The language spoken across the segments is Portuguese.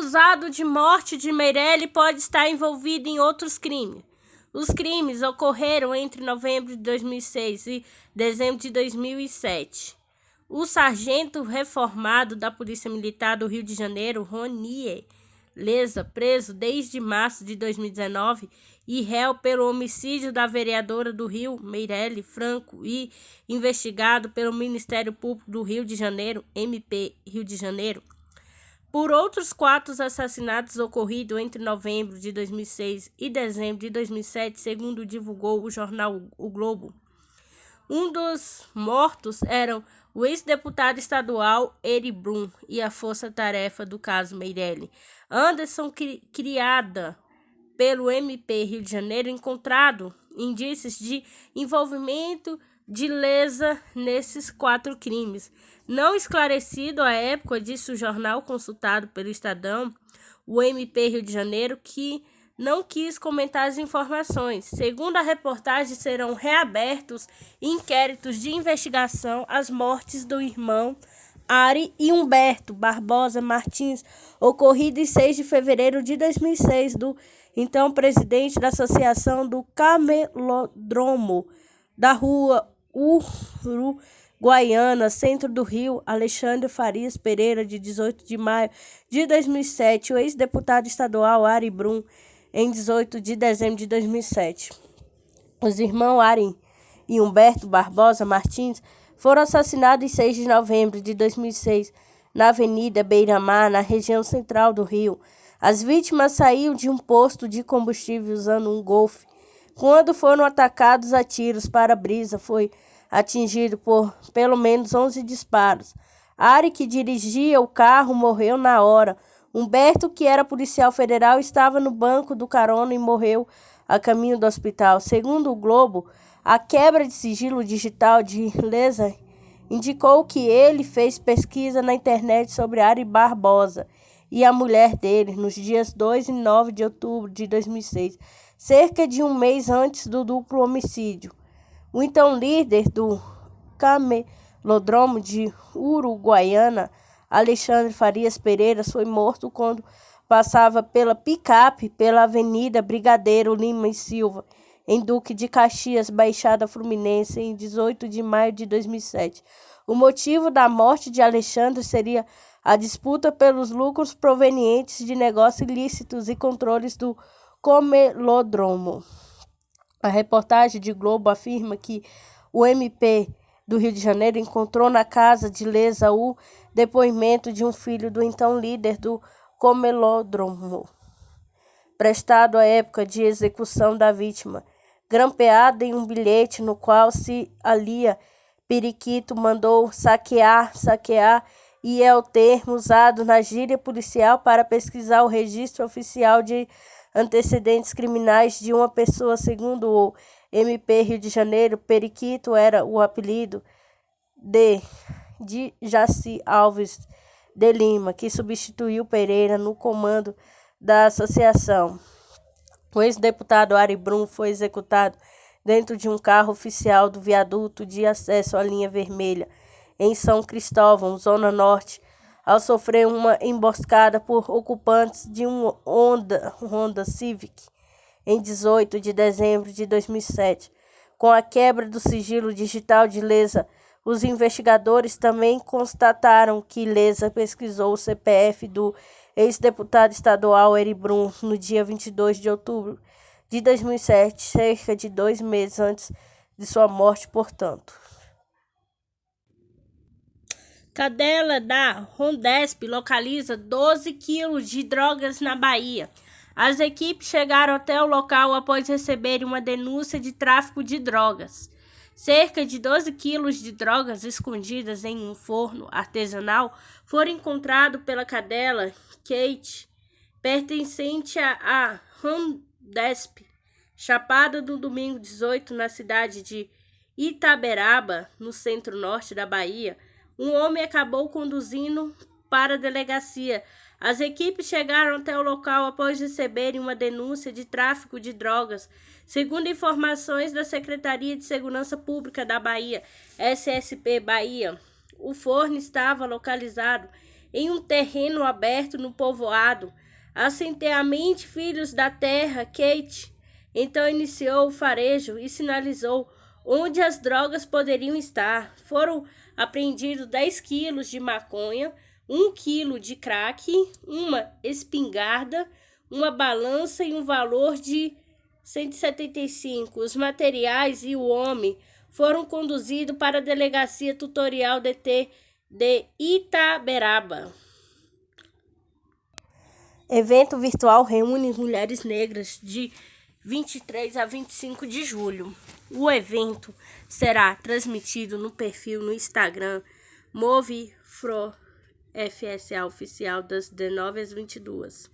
acusado de morte de Meirelles pode estar envolvido em outros crimes. Os crimes ocorreram entre novembro de 2006 e dezembro de 2007. O sargento reformado da Polícia Militar do Rio de Janeiro, Ronier Lessa, preso desde março de 2019 e réu pelo homicídio da vereadora do Rio, Meirelles Franco, e investigado pelo Ministério Público do Rio de Janeiro, MP Rio de Janeiro, por outros 4 assassinatos ocorridos entre novembro de 2006 e dezembro de 2007, segundo divulgou o jornal O Globo. Um dos mortos era o ex-deputado estadual Eri Brum e a força-tarefa do caso Meirelles, Anderson, criada pelo MP Rio de Janeiro, encontrado indícios de envolvimento de Lessa nesses 4 crimes. Não esclarecido à época, disse o jornal consultado pelo Estadão, o MP Rio de Janeiro, que não quis comentar as informações. Segundo a reportagem, serão reabertos inquéritos de investigação às mortes do irmão Ari e Humberto Barbosa Martins, ocorrido em 6 de fevereiro de 2006, do então presidente da Associação do Camelódromo da Rua Uruguaiana, centro do Rio, Alexandre Farias Pereira, de 18 de maio de 2007, o ex-deputado estadual Ari Brum, em 18 de dezembro de 2007. Os irmãos Ari e Humberto Barbosa Martins foram assassinados em 6 de novembro de 2006, na Avenida Beira-Mar, na região central do Rio. As vítimas saíam de um posto de combustível usando um Golf. Quando foram atacados a tiros, para-brisa foi atingido por pelo menos 11 disparos. Ari, que dirigia o carro, morreu na hora. Humberto, que era policial federal, estava no banco do carona e morreu a caminho do hospital. Segundo o Globo, a quebra de sigilo digital de Lessa indicou que ele fez pesquisa na internet sobre Ari Barbosa e a mulher dele nos dias 2 e 9 de outubro de 2006, cerca de um mês antes do duplo homicídio. O então líder do Camelódromo de Uruguaiana, Alexandre Farias Pereira, foi morto quando passava pela picape pela Avenida Brigadeiro Lima e Silva, em Duque de Caxias, Baixada Fluminense, em 18 de maio de 2007. O motivo da morte de Alexandre seria a disputa pelos lucros provenientes de negócios ilícitos e controles do Camelódromo. A reportagem de Globo afirma que o MP do Rio de Janeiro encontrou na casa de Lessa o depoimento de um filho do então líder do Camelódromo, prestado à época de execução da vítima, grampeado em um bilhete no qual se alia Periquito mandou saquear, e é o termo usado na gíria policial para pesquisar o registro oficial de antecedentes criminais de uma pessoa. Segundo o MP Rio de Janeiro, Periquito era o apelido de Jaci Alves de Lima, que substituiu Pereira no comando da associação. O ex-deputado Ari Brum foi executado dentro de um carro oficial do viaduto de acesso à linha vermelha, em São Cristóvão, Zona Norte, ao sofrer uma emboscada por ocupantes de um Honda Civic, em 18 de dezembro de 2007. Com a quebra do sigilo digital de Lessa, os investigadores também constataram que Lessa pesquisou o CPF do ex-deputado estadual Eri Brum no dia 22 de outubro de 2007, cerca de 2 meses antes de sua morte, portanto. Cadela da Rondesp localiza 12 quilos de drogas na Bahia. As equipes chegaram até o local após receberem uma denúncia de tráfico de drogas. Cerca de 12 quilos de drogas escondidas em um forno artesanal foram encontrados pela cadela Kate, pertencente à Rondesp, Chapada, no domingo 18, na cidade de Itaberaba, no centro-norte da Bahia. Um homem acabou conduzindo para a delegacia. As equipes chegaram até o local após receberem uma denúncia de tráfico de drogas. Segundo informações da Secretaria de Segurança Pública da Bahia, SSP Bahia, o forno estava localizado em um terreno aberto no povoado. Assenteamente, filhos da terra, Kate então iniciou o farejo e sinalizou onde as drogas poderiam estar. Foram apreendidos 10 quilos de maconha, 1 quilo de crack, uma espingarda, uma balança e um valor de 175. Os materiais e o homem foram conduzidos para a Delegacia Tutorial DT de Itaberaba. Evento virtual reúne mulheres negras de 23 a 25 de julho. O evento será transmitido no perfil no Instagram MoveFroFSA Oficial das 19 às 22.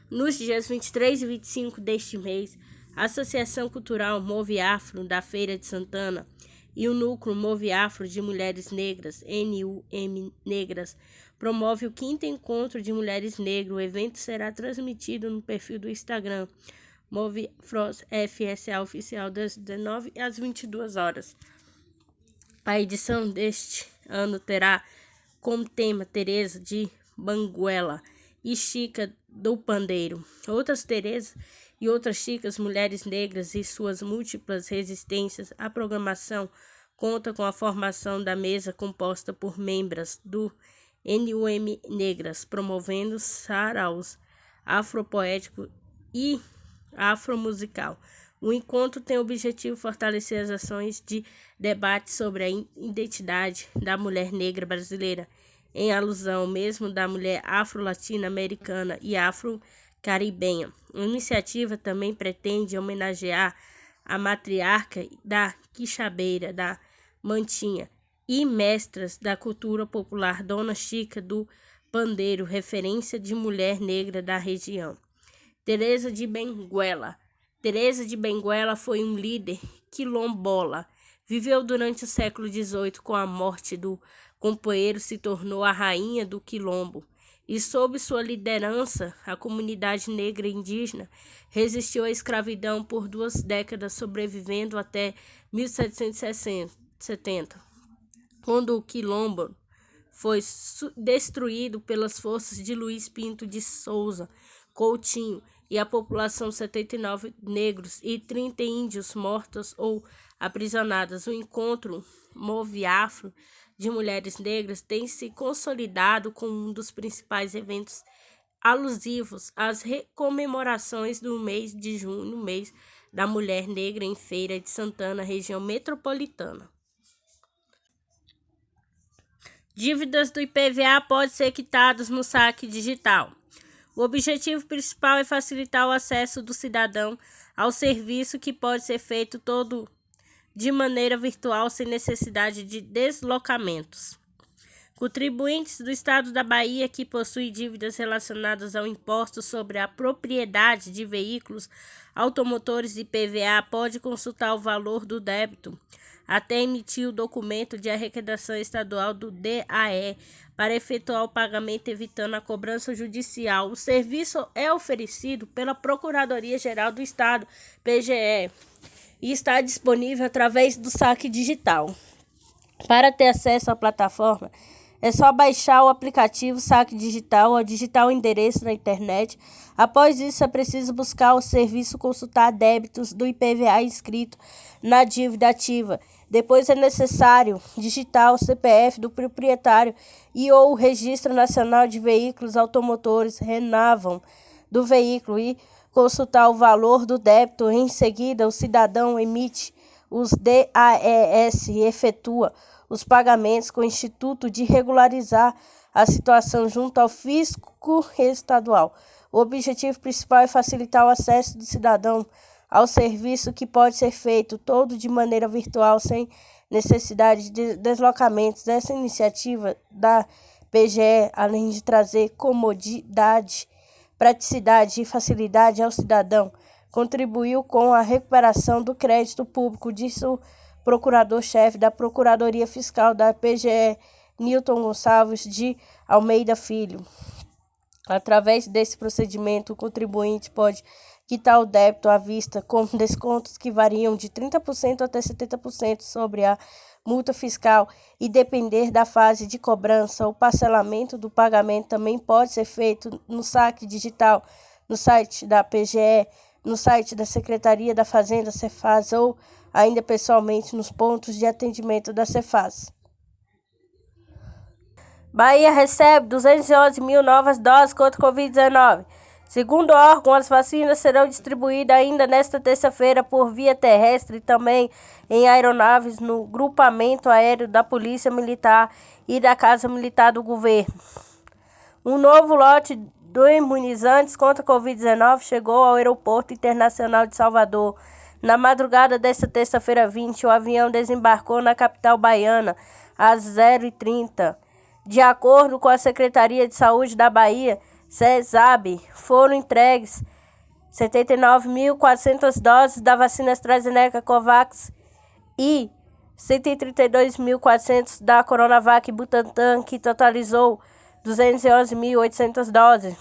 Nos dias 23 e 25 deste mês, a Associação Cultural Move Afro da Feira de Santana e o Núcleo Move Afro de Mulheres Negras, NUM Negras, promove o 5º Encontro de Mulheres Negras. O evento será transmitido no perfil do Instagram MoveFSA Oficial das 19 às 22 horas. A edição deste ano terá como tema Teresa de Banguela e Chica do Pandeiro. Outras Teresa e outras chicas, mulheres negras e suas múltiplas resistências. A programação conta com a formação da mesa composta por membros do NUM Negras, promovendo saraus afropoético e afromusical. O encontro tem o objetivo de fortalecer as ações de debate sobre a identidade da mulher negra brasileira, em alusão mesmo da mulher afro-latino-americana e afro-caribenha. A iniciativa também pretende homenagear a matriarca da Quixabeira, da Mantinha, e mestras da cultura popular, Dona Chica do Pandeiro, referência de mulher negra da região. Teresa de Benguela. Teresa de Benguela foi um líder quilombola. Viveu durante o século XVIII. Com a morte do companheiro, se tornou a rainha do quilombo. E sob sua liderança, a comunidade negra e indígena resistiu à escravidão por 2 décadas, sobrevivendo até 1770, quando o quilombo foi destruído pelas forças de Luiz Pinto de Souza Coutinho e a população 79 negros e 30 índios mortos ou aprisionados. O encontro Move Afro de mulheres negras tem se consolidado como um dos principais eventos alusivos às comemorações do mês de junho, mês da mulher negra em Feira de Santana, região metropolitana. Dívidas do IPVA podem ser quitadas no saque digital. O objetivo principal é facilitar o acesso do cidadão ao serviço, que pode ser feito todo de maneira virtual, sem necessidade de deslocamentos. Contribuintes do estado da Bahia que possuem dívidas relacionadas ao imposto sobre a propriedade de veículos automotores IPVA pode consultar o valor do débito até emitir o documento de arrecadação estadual do DAE para efetuar o pagamento, evitando a cobrança judicial. O serviço é oferecido pela Procuradoria-Geral do Estado, PGE, e está disponível através do saque digital. Para ter acesso à plataforma, é só baixar o aplicativo Saque Digital ou digitar o endereço na internet. Após isso, é preciso buscar o serviço consultar débitos do IPVA inscrito na dívida ativa. Depois é necessário digitar o CPF do proprietário e ou o Registro Nacional de Veículos Automotores RENAVAM do veículo e consultar o valor do débito. Em seguida, o cidadão emite os DAES e efetua os pagamentos com o Instituto de regularizar a situação junto ao fisco estadual. O objetivo principal é facilitar o acesso do cidadão ao serviço, que pode ser feito todo de maneira virtual, sem necessidade de deslocamentos. Essa iniciativa da PGE, além de trazer comodidade, praticidade e facilidade ao cidadão, contribuiu com a recuperação do crédito público, disse o procurador-chefe da Procuradoria Fiscal da PGE, Nilton Gonçalves de Almeida Filho. Através desse procedimento, o contribuinte pode quitar o débito à vista com descontos que variam de 30% até 70% sobre a multa fiscal e depender da fase de cobrança. O parcelamento do pagamento também pode ser feito no saque digital, no site da PGE, no site da Secretaria da Fazenda, Cefaz, ou ainda pessoalmente nos pontos de atendimento da Cefaz. Bahia recebe 211 mil novas doses contra o Covid-19. Segundo o órgão, as vacinas serão distribuídas ainda nesta terça-feira por via terrestre e também em aeronaves no grupamento aéreo da Polícia Militar e da Casa Militar do Governo. Um novo lote de imunizantes contra a Covid-19 chegou ao Aeroporto Internacional de Salvador. Na madrugada desta terça-feira 20, o avião desembarcou na capital baiana às 0h30. De acordo com a Secretaria de Saúde da Bahia, CESAB, foram entregues 79.400 doses da vacina AstraZeneca Covax e 132.400 da Coronavac Butantan, que totalizou 211.800 doses.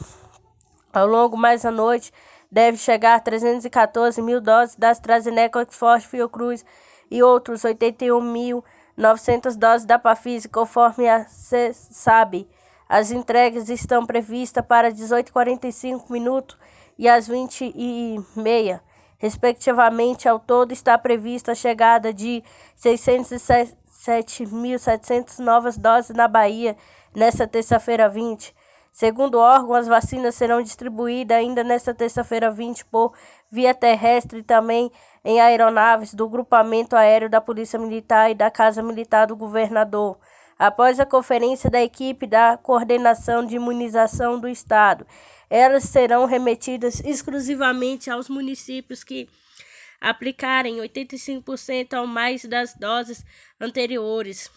Ao longo mais à noite, deve chegar 314 mil doses da AstraZeneca Oxford Fiocruz e outros 81.900 doses da Pfizer, conforme a CESAB. As entregas estão previstas para 18h45 e às 20h30, respectivamente. Ao todo, está prevista a chegada de 607.700 novas doses na Bahia nesta terça-feira 20. Segundo o órgão, as vacinas serão distribuídas ainda nesta terça-feira 20 por via terrestre e também em aeronaves do grupamento aéreo da Polícia Militar e da Casa Militar do Governador. Após a conferência da equipe da Coordenação de Imunização do Estado, elas serão remetidas exclusivamente aos municípios que aplicarem 85% ou mais das doses anteriores.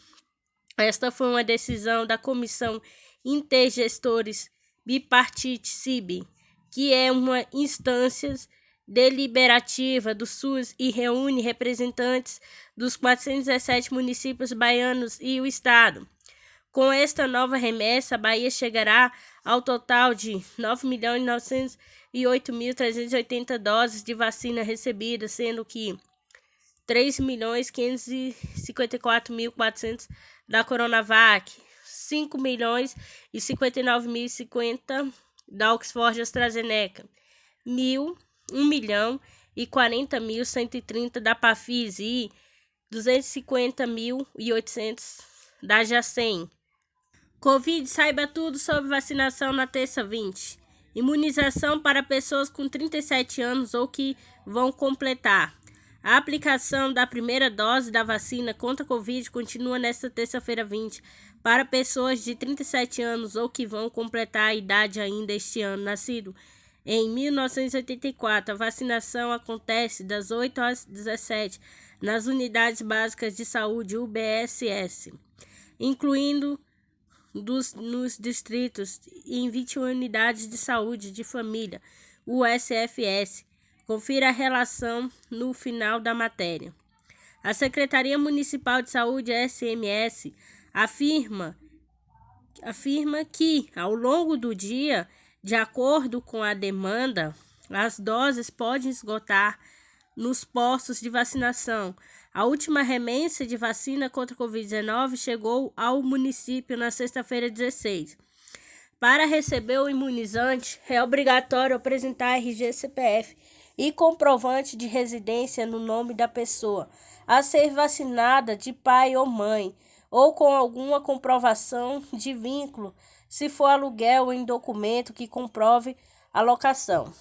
Esta foi uma decisão da Comissão Intergestores Bipartite CIB, que é uma instância deliberativa do SUS e reúne representantes dos 417 municípios baianos e o Estado. Com esta nova remessa, a Bahia chegará ao total de 9.908.380 doses de vacina recebidas, sendo que 3.554.400 da Coronavac, 5.059.050 da Oxford AstraZeneca, 1.040.130 da Pfizer e 250.800 da Janssen. Covid, saiba tudo sobre vacinação na terça 20. Imunização para pessoas com 37 anos ou que vão completar. A aplicação da primeira dose da vacina contra a Covid continua nesta terça-feira 20 para pessoas de 37 anos ou que vão completar a idade ainda este ano, nascido em 1984. A vacinação acontece das 8 às 17 nas unidades básicas de saúde UBSS, incluindo nos distritos e em 21 unidades de saúde de família USFS. Confira a relação no final da matéria. A Secretaria Municipal de Saúde, SMS, afirma que, ao longo do dia, de acordo com a demanda, as doses podem esgotar nos postos de vacinação. A última remessa de vacina contra a Covid-19 chegou ao município na sexta-feira 16. Para receber o imunizante, é obrigatório apresentar RG, CPF e comprovante de residência no nome da pessoa a ser vacinada, de pai ou mãe, ou com alguma comprovação de vínculo, se for aluguel, em documento que comprove a locação.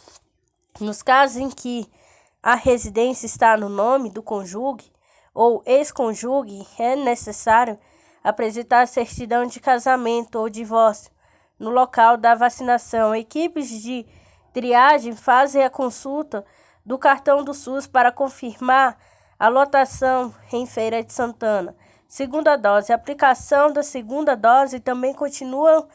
Nos casos em que a residência está no nome do cônjuge ou ex-cônjuge, é necessário apresentar certidão de casamento ou divórcio no local da vacinação. Equipes de triagem fazem a consulta do cartão do SUS para confirmar a lotação em Feira de Santana. Segunda dose. A aplicação da segunda dose também continua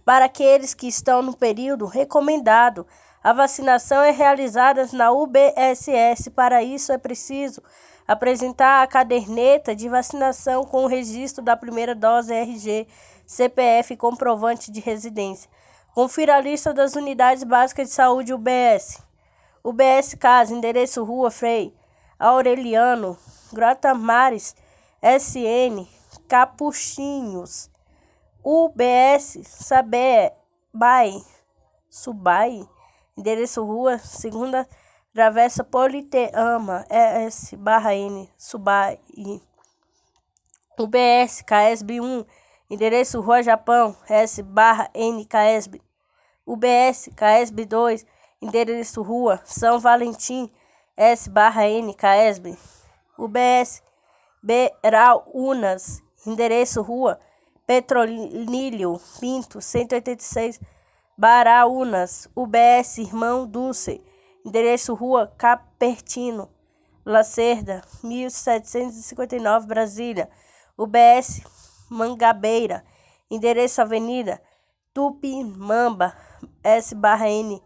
para aqueles que estão no período recomendado. A vacinação é realizada na UBSS. Para isso é preciso apresentar a caderneta de vacinação com o registro da primeira dose, RG, CPF e comprovante de residência. Confira a lista das unidades básicas de saúde UBS. UBS Casa, endereço Rua Frei Aureliano, Grota Mares, SN, Capuchinhos. UBS Subai, endereço Rua Segunda Travessa Politeama, ES/N, Subai. UBS CAESB 1, endereço Rua Japão, S/N CAESB. UBS CAESB 2, endereço Rua São Valentim, S/N CAESB. UBS Beraunas, endereço Rua Petronílio Pinto, 186, Baraunas. UBS Irmão Dulce, endereço Rua Capertino Lacerda, 1759, Brasília. UBS Mangabeira, endereço Avenida Tupimamba, S/N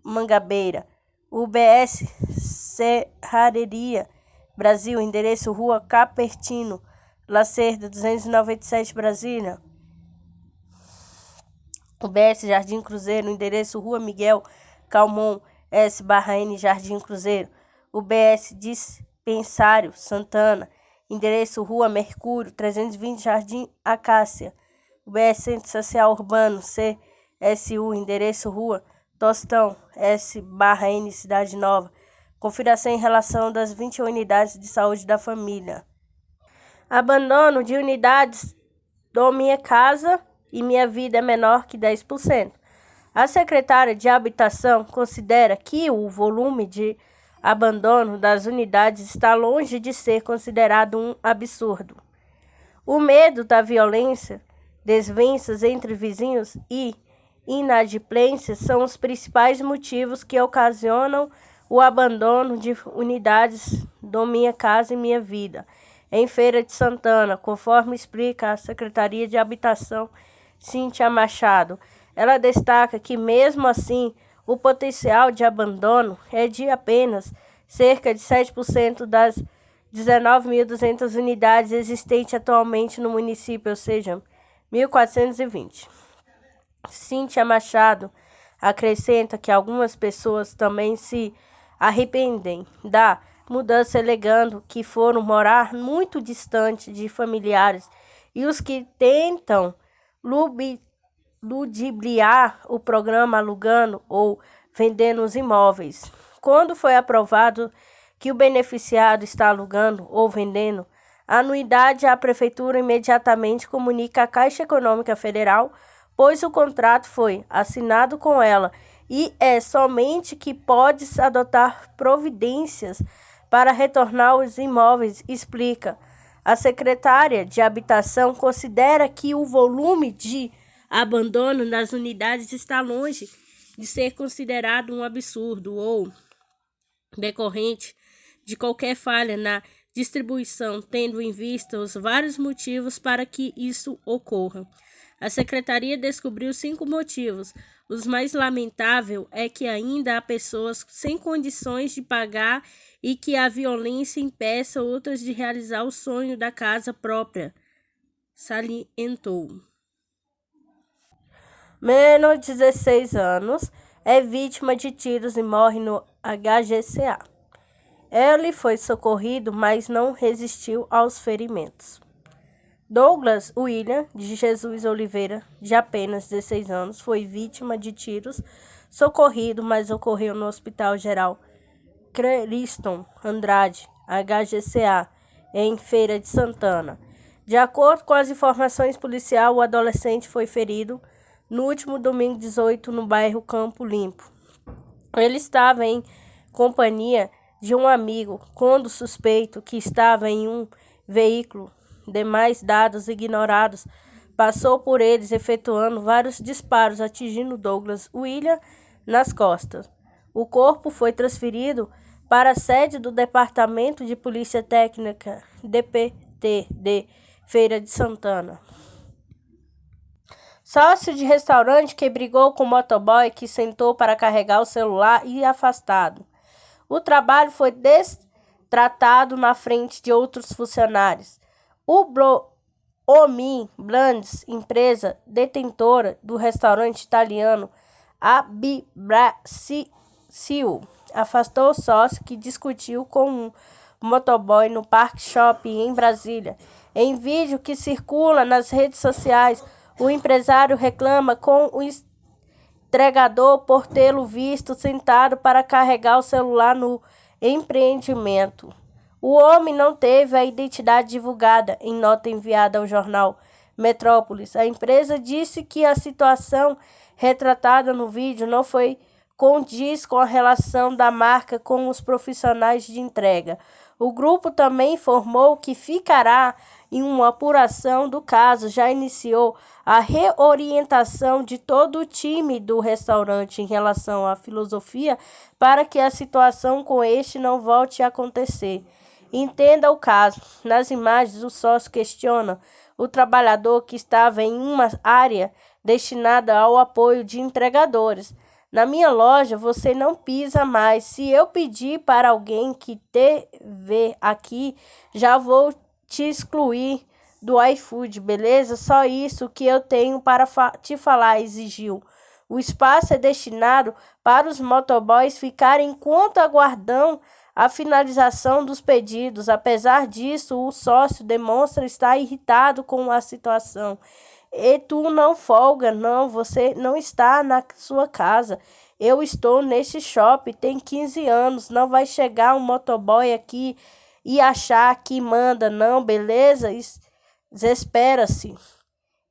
Mangabeira. UBS Serraria Brasil, endereço Rua Capertino Lacerda, 297, Brasília. UBS Jardim Cruzeiro, endereço Rua Miguel Calmon, S/N Jardim Cruzeiro. UBS Dispensário Santana, endereço Rua Mercúrio, 320, Jardim Acácia. UBS Centro Social Urbano, CSU, endereço Rua Tostão, S/N Cidade Nova. Confiração em relação das 21 unidades de saúde da família. Abandono de unidades do Minha Casa e Minha Vida é menor que 10%. A secretária de Habitação considera que o volume de abandono das unidades está longe de ser considerado um absurdo. O medo da violência, desavenças entre vizinhos e inadimplência são os principais motivos que ocasionam o abandono de unidades do Minha Casa e Minha Vida em Feira de Santana, conforme explica a Secretaria de Habitação, Cíntia Machado. Ela destaca que, mesmo assim, o potencial de abandono é de apenas cerca de 7% das 19.200 unidades existentes atualmente no município, ou seja, 1.420. Cíntia Machado acrescenta que algumas pessoas também se arrependem da mudança, alegando que foram morar muito distante de familiares, e os que tentam ludibriar o programa alugando ou vendendo os imóveis. Quando foi aprovado que o beneficiário está alugando ou vendendo a anuidade, a Prefeitura imediatamente comunica à Caixa Econômica Federal, pois o contrato foi assinado com ela e é somente que pode adotar providências para retornar os imóveis, explica. A secretária de Habitação considera que o volume de abandono nas unidades está longe de ser considerado um absurdo ou decorrente de qualquer falha na distribuição, tendo em vista os vários motivos para que isso ocorra. A Secretaria descobriu 5 motivos. Os mais lamentáveis é que ainda há pessoas sem condições de pagar e que a violência impeça outras de realizar o sonho da casa própria, salientou. Menor de 16 anos é vítima de tiros e morre no HGCA. Ele foi socorrido, mas não resistiu aos ferimentos. Douglas William de Jesus Oliveira, de apenas 16 anos, foi vítima de tiros, socorrido, mas ocorreu no Hospital Geral Creston Andrade, HGCA, em Feira de Santana. De acordo com as informações policiais, o adolescente foi ferido no último domingo 18 no bairro Campo Limpo. Ele estava em companhia de um amigo quando o suspeito, que estava em um veículo, demais dados ignorados, passou por eles, efetuando vários disparos, atingindo Douglas William nas costas. O corpo foi transferido para a sede do Departamento de Polícia Técnica, DPT, de Feira de Santana. Sócio de restaurante que brigou com o motoboy que sentou para carregar o celular e afastado. O trabalho foi destratado na frente de outros funcionários. O Omin Brands, empresa detentora do restaurante italiano Abibraccio, afastou o sócio que discutiu com um motoboy no Parque Shopping em Brasília. Em vídeo que circula nas redes sociais, o empresário reclama com o entregador por tê-lo visto sentado para carregar o celular no empreendimento. O homem não teve a identidade divulgada em nota enviada ao jornal Metrópolis. A empresa disse que a situação retratada no vídeo não foi condiz com a relação da marca com os profissionais de entrega. O grupo também informou que ficará em uma apuração do caso. Já iniciou a reorientação de todo o time do restaurante em relação à filosofia para que a situação com este não volte a acontecer. Entenda o caso. Nas imagens, o sócio questiona o trabalhador que estava em uma área destinada ao apoio de entregadores. Na minha loja, você não pisa mais. Se eu pedir para alguém que te vê aqui, já vou te excluir do iFood, beleza? Só isso que eu tenho para te falar, exigiu. O espaço é destinado para os motoboys ficarem enquanto aguardam a finalização dos pedidos. Apesar disso, o sócio demonstra estar irritado com a situação. E tu não folga, não, você não está na sua casa. Eu estou neste shopping, tem 15 anos, não vai chegar um motoboy aqui e achar que manda, não, beleza? Espera-se.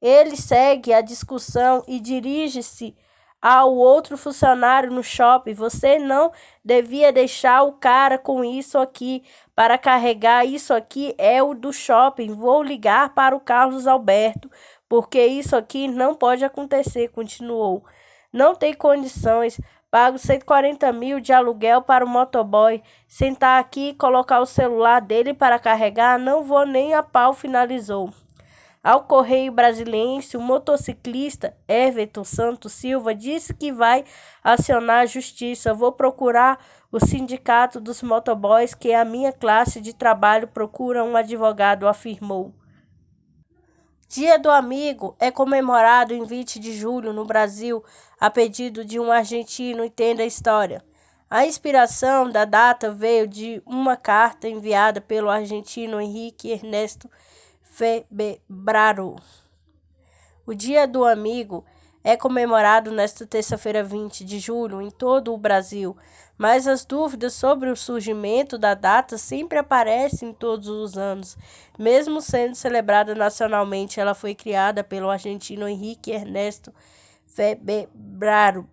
Ele segue a discussão e dirige-se ao outro funcionário no shopping. Você não devia deixar o cara com isso aqui para carregar. Isso aqui é o do shopping. Vou ligar para o Carlos Alberto, porque isso aqui não pode acontecer, continuou. Não tem condições. Pago 140 mil de aluguel para o motoboy. Sentar aqui e colocar o celular dele para carregar, não vou nem a pau, finalizou. Ao Correio Brasiliense, o motociclista Everton Santos Silva disse que vai acionar a justiça. Vou procurar o sindicato dos motoboys, que a minha classe de trabalho procura um advogado, afirmou. Dia do Amigo é comemorado em 20 de julho no Brasil, a pedido de um argentino. Entenda a história. A inspiração da data veio de uma carta enviada pelo argentino Henrique Ernesto Febraro. O Dia do Amigo é comemorado nesta terça-feira, 20 de julho, em todo o Brasil, mas as dúvidas sobre o surgimento da data sempre aparecem todos os anos. Mesmo sendo celebrada nacionalmente, ela foi criada pelo argentino Henrique Ernesto Febraro,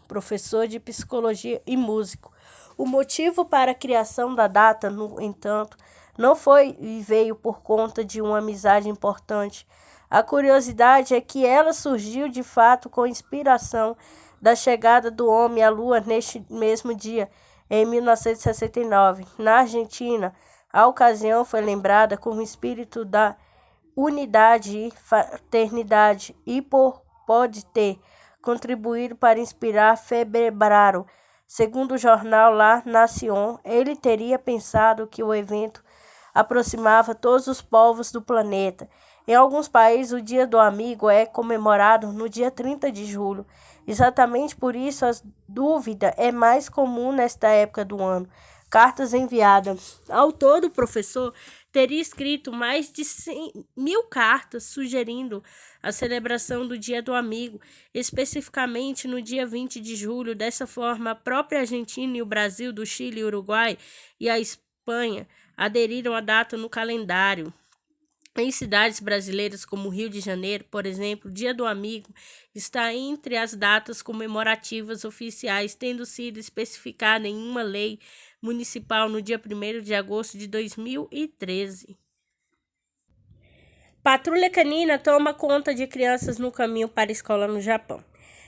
professor de psicologia e músico. O motivo para a criação da data, no entanto, não foi e veio por conta de uma amizade importante. A curiosidade é que ela surgiu de fato com inspiração da chegada do homem à Lua neste mesmo dia, em 1969. Na Argentina, a ocasião foi lembrada como espírito da unidade e fraternidade e pode ter contribuído para inspirar Febraro. Segundo o jornal La Nación, ele teria pensado que o evento aproximava todos os povos do planeta. Em alguns países, o Dia do Amigo é comemorado no dia 30 de julho. Exatamente por isso, a dúvida é mais comum nesta época do ano. Cartas enviadas. Ao todo, o professor teria escrito mais de 100.000 cartas sugerindo a celebração do Dia do Amigo, especificamente no dia 20 de julho. Dessa forma, a própria Argentina e o Brasil, do Chile, Uruguai e a Espanha aderiram à data no calendário. Em cidades brasileiras como Rio de Janeiro, por exemplo, o Dia do Amigo está entre as datas comemorativas oficiais, tendo sido especificada em uma lei municipal no dia 1º de agosto de 2013. Patrulha canina toma conta de crianças no caminho para a escola no Japão.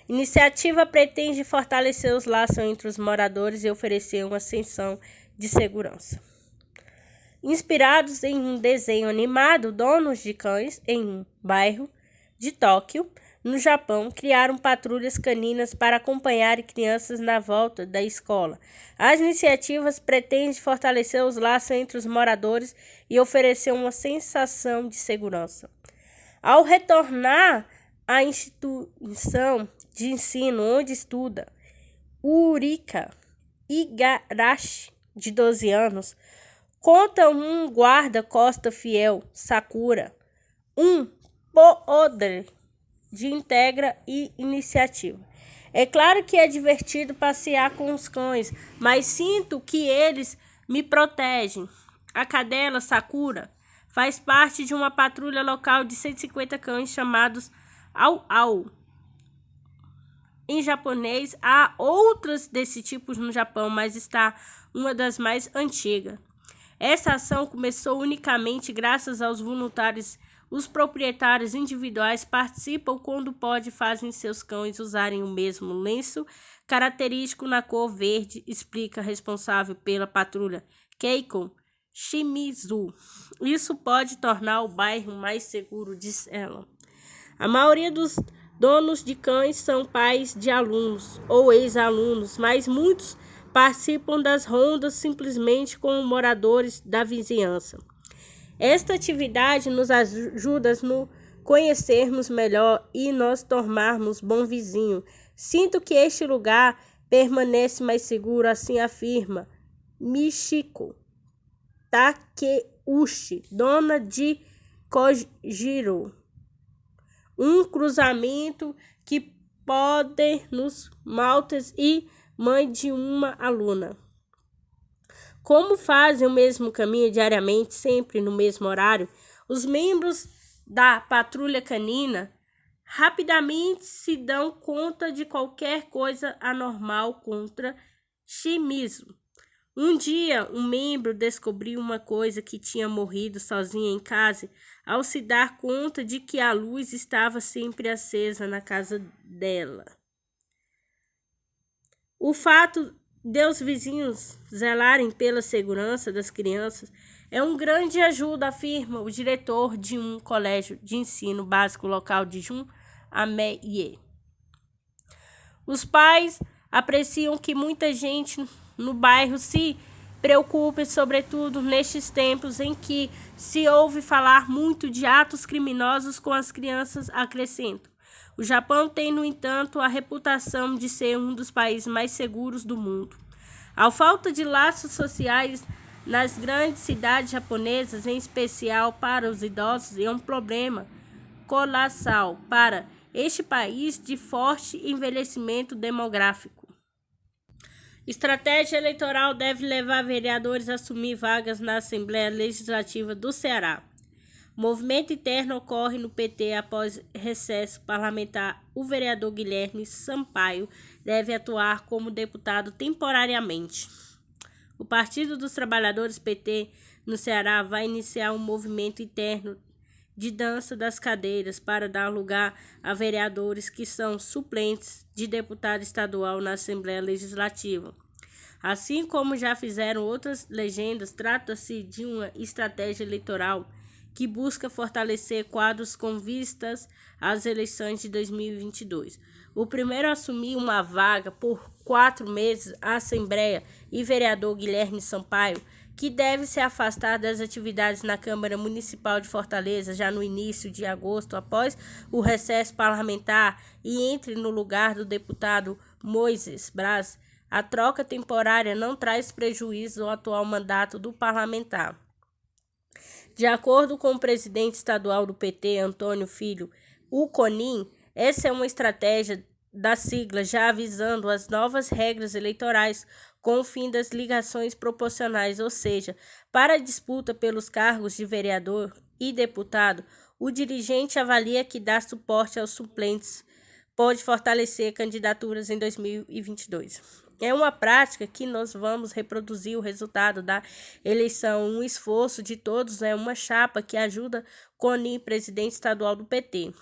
Iniciativa pretende fortalecer os laços entre os moradores e oferecer uma sensação de segurança. Inspirados em um desenho animado, donos de cães em um bairro de Tóquio, no Japão, criaram patrulhas caninas para acompanhar crianças na volta da escola. As iniciativas pretendem fortalecer os laços entre os moradores e oferecer uma sensação de segurança. Ao retornar à instituição de ensino onde estuda, Urika Igarashi, de 12 anos, conta um guarda-costa fiel, Sakura, um poodle de integra e iniciativa. É claro que é divertido passear com os cães, mas sinto que eles me protegem. A cadela Sakura faz parte de uma patrulha local de 150 cães chamados Au-Au. Em japonês, há outras desse tipo no Japão, mas está uma das mais antigas. Essa ação começou unicamente graças aos voluntários. Os proprietários individuais participam quando pode, fazem seus cães usarem o mesmo lenço característico na cor verde, explica a responsável pela patrulha, Keiko Shimizu. Isso pode tornar o bairro mais seguro, diz ela. A maioria dos donos de cães são pais de alunos ou ex-alunos, mas muitos participam das rondas simplesmente como moradores da vizinhança. Esta atividade nos ajuda a nos conhecermos melhor e nos tornarmos bom vizinho. Sinto que este lugar permanece mais seguro, assim afirma Michiko Takeuchi, dona de Kojiro, um cruzamento que pode nos maltes e mãe de uma aluna. Como fazem o mesmo caminho diariamente, sempre no mesmo horário, os membros da patrulha canina rapidamente se dão conta de qualquer coisa anormal contra Shimizu. Um dia, um membro descobriu uma coisa que tinha morrido sozinha em casa ao se dar conta de que a luz estava sempre acesa na casa dela. O fato de os vizinhos zelarem pela segurança das crianças é um grande ajuda, afirma o diretor de um colégio de ensino básico local de Jun Ameye. Os pais apreciam que muita gente no bairro se preocupe, sobretudo nestes tempos em que se ouve falar muito de atos criminosos com as crianças, acrescentam. O Japão tem, no entanto, a reputação de ser um dos países mais seguros do mundo. A falta de laços sociais nas grandes cidades japonesas, em especial para os idosos, é um problema colossal para este país de forte envelhecimento demográfico. Estratégia eleitoral deve levar vereadores a assumir vagas na Assembleia Legislativa do Ceará. Movimento interno ocorre no PT após recesso parlamentar. O vereador Guilherme Sampaio deve atuar como deputado temporariamente. O Partido dos Trabalhadores PT no Ceará vai iniciar um movimento interno de dança das cadeiras para dar lugar a vereadores que são suplentes de deputado estadual na Assembleia Legislativa. Assim como já fizeram outras legendas, trata-se de uma estratégia eleitoral que busca fortalecer quadros com vistas às eleições de 2022. O primeiro a assumir uma vaga por 4 meses, a Assembleia e vereador Guilherme Sampaio, que deve se afastar das atividades na Câmara Municipal de Fortaleza já no início de agosto, após o recesso parlamentar, e entre no lugar do deputado Moisés Braz. A troca temporária não traz prejuízo ao atual mandato do parlamentar. De acordo com o presidente estadual do PT, Antônio Filho, o CONIM, essa é uma estratégia da sigla já avisando as novas regras eleitorais com o fim das ligações proporcionais, ou seja, para a disputa pelos cargos de vereador e deputado, o dirigente avalia que dar suporte aos suplentes pode fortalecer candidaturas em 2022. É uma prática que nós vamos reproduzir o resultado da eleição. Um esforço de todos é uma chapa que ajuda CONIM, presidente estadual do PT.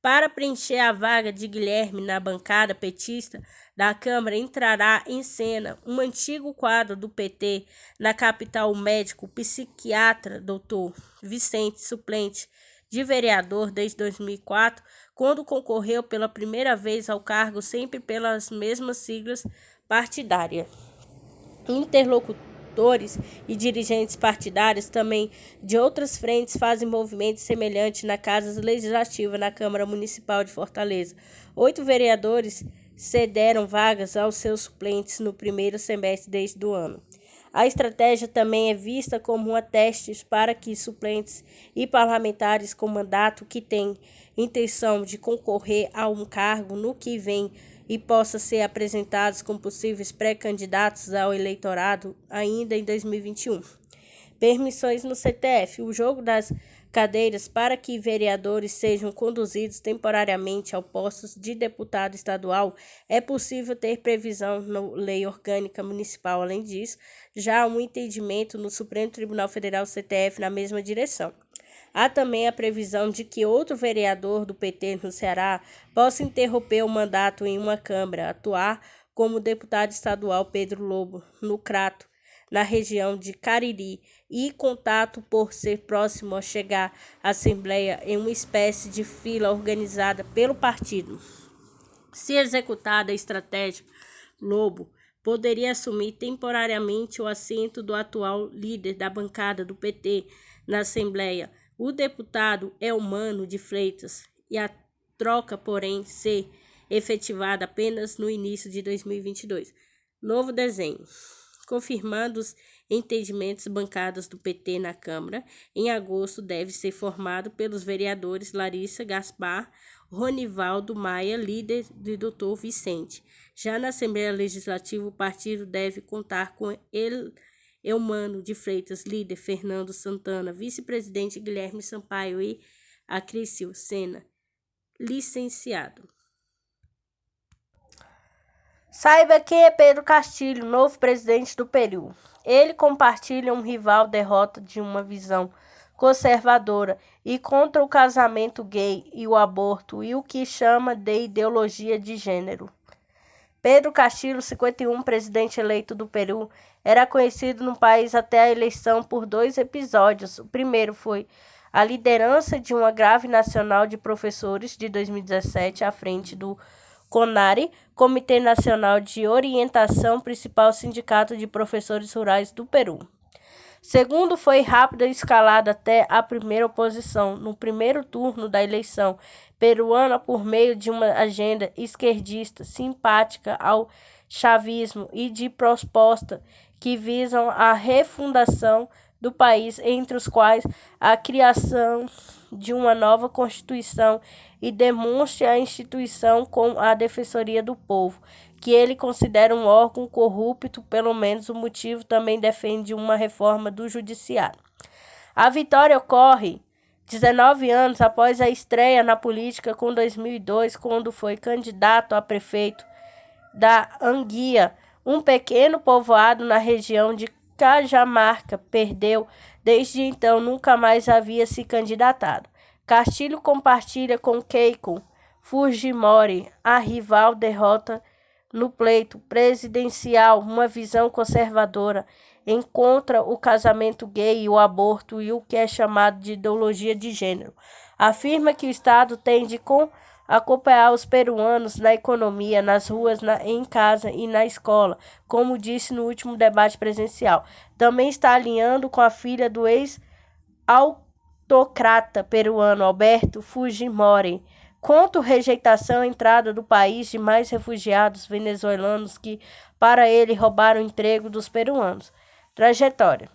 Para preencher a vaga de Guilherme na bancada petista da Câmara, entrará em cena um antigo quadro do PT na capital, o médico psiquiatra Dr. Vicente, suplente de vereador desde 2004, quando concorreu pela primeira vez ao cargo, sempre pelas mesmas siglas partidárias. Interlocutores e dirigentes partidários também de outras frentes fazem movimentos semelhantes na Casa Legislativa, na Câmara Municipal de Fortaleza. 8 vereadores cederam vagas aos seus suplentes no primeiro semestre deste ano. A estratégia também é vista como um teste para que suplentes e parlamentares com mandato que têm intenção de concorrer a um cargo no que vem e possam ser apresentados como possíveis pré-candidatos ao eleitorado ainda em 2021. Permissões no CTF. O jogo das cadeiras para que vereadores sejam conduzidos temporariamente ao postos de deputado estadual é possível ter previsão na Lei Orgânica Municipal. Além disso, já há um entendimento no Supremo Tribunal Federal CTF na mesma direção. Há também a previsão de que outro vereador do PT no Ceará possa interromper o mandato em uma Câmara, atuar como o deputado estadual Pedro Lobo, no Crato, na região de Cariri, e contato por ser próximo a chegar à Assembleia em uma espécie de fila organizada pelo partido. Se executada a estratégia, Lobo poderia assumir temporariamente o assento do atual líder da bancada do PT na Assembleia, o deputado Elmano de Freitas, e a troca, porém, ser efetivada apenas no início de 2022. Novo desenho. Confirmando os entendimentos bancadas do PT na Câmara, em agosto deve ser formado pelos vereadores Larissa Gaspar, Ronivaldo Maia, líder do Dr. Vicente. Já na Assembleia Legislativa, o partido deve contar com Elmano de Freitas, líder, Fernando Santana, vice-presidente Guilherme Sampaio e Acrício Sena, licenciado. Saiba quem é Pedro Castilho, novo presidente do Peru. Ele compartilha um rival derrota de uma visão conservadora e contra o casamento gay e o aborto e o que chama de ideologia de gênero. Pedro Castilho, 51, presidente eleito do Peru, era conhecido no país até a eleição por 2 episódios. O primeiro foi a liderança de uma greve nacional de professores de 2017 à frente do CONARE, Comitê Nacional de Orientação, principal sindicato de professores rurais do Peru. Segundo, foi rápida escalada até a primeira oposição, no primeiro turno da eleição peruana, por meio de uma agenda esquerdista simpática ao chavismo e de proposta que visam a refundação do país, entre os quais a criação de uma nova Constituição, e demonstra a instituição com a Defensoria do Povo, que ele considera um órgão corrupto. Pelo menos o motivo também defende uma reforma do judiciário. A vitória ocorre 19 anos após a estreia na política, com 2002, quando foi candidato a prefeito da Anguia, um pequeno povoado na região de Cajamarca. Perdeu. Desde então, nunca mais havia se candidatado. Castilho compartilha com Keiko Fujimori, a rival derrota no pleito presidencial, uma visão conservadora em contra o casamento gay e o aborto e o que é chamado de ideologia de gênero. Afirma que o Estado tem de acompanhar os peruanos na economia, nas ruas, em casa e na escola, como disse no último debate presidencial. Também está alinhando com a filha do ex-autocrata peruano Alberto Fujimori, contra a rejeitação à entrada do país de mais refugiados venezuelanos que, para ele, roubaram o emprego dos peruanos. Trajetória.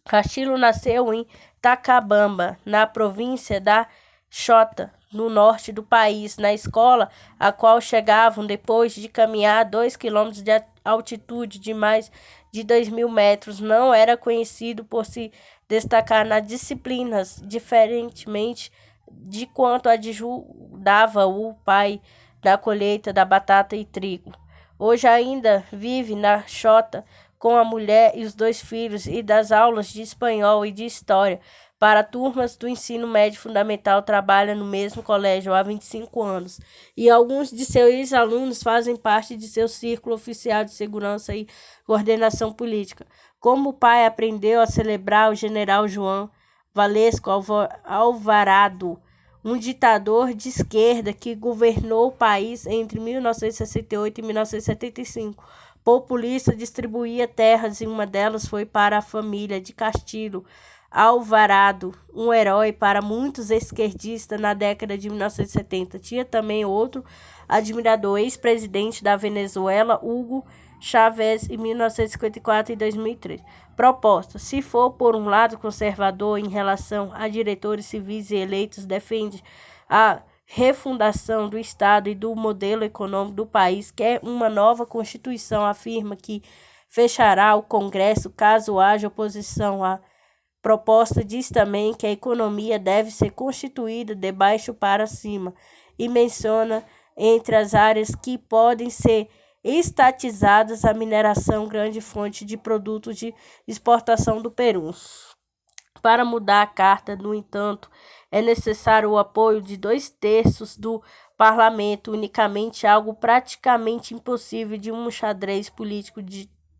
Castilho nasceu em Tacabamba, na província da Chota, no norte do país. Na escola, a qual chegavam depois de caminhar 2 quilômetros de altitude de mais de 2.000 metros, não era conhecido por se destacar nas disciplinas, diferentemente de quanto ajudava o pai na colheita da batata e trigo. Hoje ainda vive na Chota com a mulher e os 2 filhos, e das aulas de espanhol e de história para turmas do ensino médio fundamental. Trabalha no mesmo colégio há 25 anos e alguns de seus ex-alunos fazem parte de seu círculo oficial de segurança e coordenação política. Como o pai aprendeu a celebrar o general João Valesco Alvarado, um ditador de esquerda que governou o país entre 1968 e 1975. Populista, distribuía terras e uma delas foi para a família de Castilho, Alvarado, um herói para muitos esquerdistas na década de 1970. Tinha também outro admirador, ex-presidente da Venezuela, Hugo Chávez, em 1954 e 2003. Proposta: se for por um lado conservador em relação a diretores civis e eleitos, defende a refundação do Estado e do modelo econômico do país, quer uma nova Constituição, afirma que fechará o Congresso caso haja oposição à proposta. Diz também que a economia deve ser constituída de baixo para cima e menciona entre as áreas que podem ser estatizadas a mineração, grande fonte de produtos de exportação do Peru. Para mudar a carta, no entanto, é necessário o apoio de 2/3 do parlamento, unicamente algo praticamente impossível de um xadrez político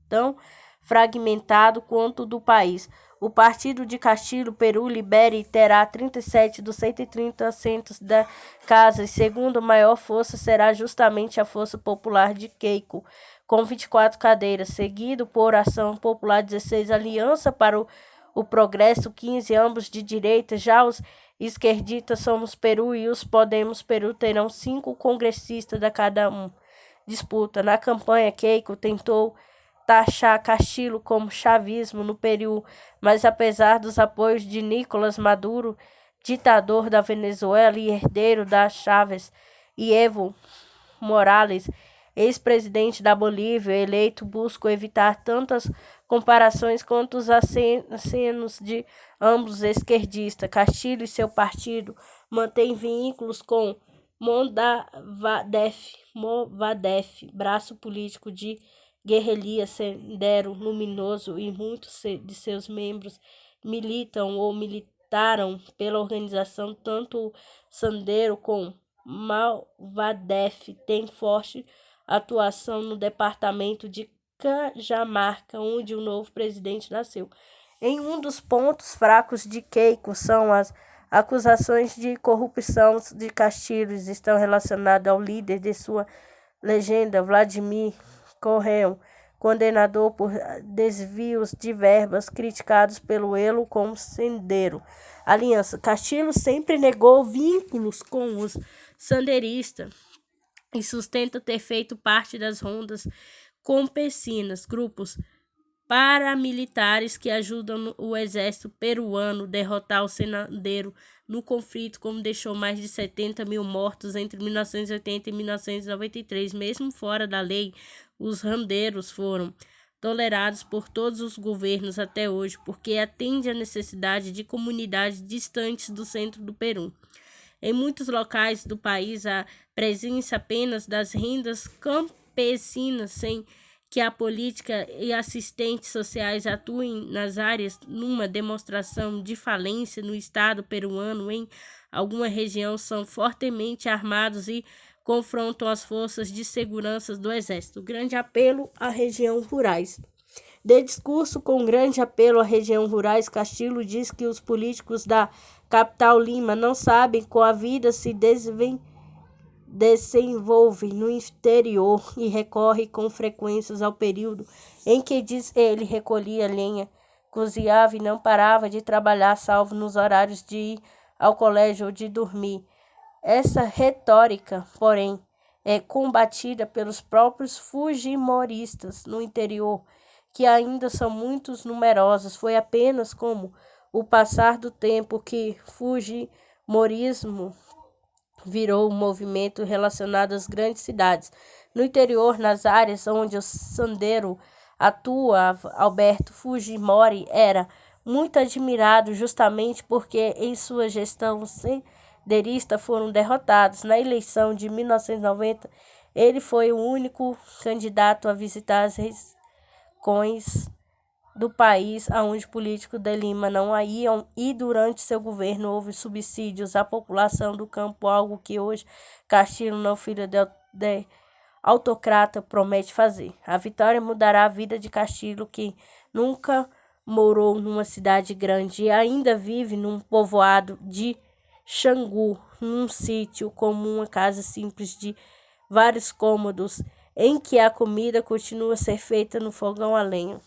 tão fragmentado quanto o do país. O Partido de Castillo, Peru Libere terá 37 dos 130 assentos da casa, e segundo maior força será justamente a Força Popular de Keiko, com 24 cadeiras, seguido por Ação Popular 16, Aliança para o Progresso 15, ambos de direita. Já os esquerdistas Somos Peru e os Podemos Peru terão 5 congressistas da cada um. Disputa. Na campanha, Keiko tentou taxar Castillo como chavismo no Peru, mas apesar dos apoios de Nicolás Maduro, ditador da Venezuela e herdeiro da Chávez, e Evo Morales, ex-presidente da Bolívia, eleito, buscam evitar tantas comparações quanto os acenos de ambos esquerdistas. Castillo e seu partido mantêm vínculos com Movadef, braço político de guerrilha Sendero Luminoso, e muitos de seus membros militam ou militaram pela organização. Tanto o Sendero como Movadef têm forte atuação no departamento de Cajamarca, onde o novo presidente nasceu. Em um dos pontos fracos de Keiko são as acusações de corrupção de Castillo, estão relacionadas ao líder de sua legenda, Vladimir Correia, condenado por desvios de verbas, criticados pelo Elo como Sendero. Aliança. Castillo sempre negou vínculos com os sanderistas e sustenta ter feito parte das rondas campesinas, grupos paramilitares que ajudam o exército peruano a derrotar o Sendero no conflito, como deixou mais de 70 mil mortos entre 1980 e 1993. Mesmo fora da lei, os randeiros foram tolerados por todos os governos até hoje, porque atende à necessidade de comunidades distantes do centro do Peru. Em muitos locais do país, a presença apenas das rendas campesinas, sem que a política e assistentes sociais atuem nas áreas, numa demonstração de falência no Estado peruano. Em alguma região são fortemente armados e confrontam as forças de segurança do Exército. Grande apelo à região rurais. De discurso com grande apelo à região rurais, Castillo diz que os políticos da capital Lima não sabem como a vida se desenvolve no interior e recorre com frequência ao período em que, diz ele, recolhia lenha, cozinhava e não parava de trabalhar, salvo nos horários de ir ao colégio ou de dormir. Essa retórica, porém, é combatida pelos próprios fujimoristas no interior, que ainda são muito numerosos. Foi apenas com o passar do tempo que fujimorismo virou um movimento relacionado às grandes cidades. No interior, nas áreas onde o Sendero atua, Alberto Fujimori era muito admirado justamente porque em sua gestão senderista foram derrotados. Na eleição de 1990, ele foi o único candidato a visitar as regiões do país aonde políticos de Lima não iam, e durante seu governo houve subsídios à população do campo, algo que hoje Castillo, não filho de autocrata, promete fazer. A vitória mudará a vida de Castillo, que nunca morou numa cidade grande e ainda vive num povoado de Xangu, num sítio como uma casa simples de vários cômodos, em que a comida continua a ser feita no fogão a lenha.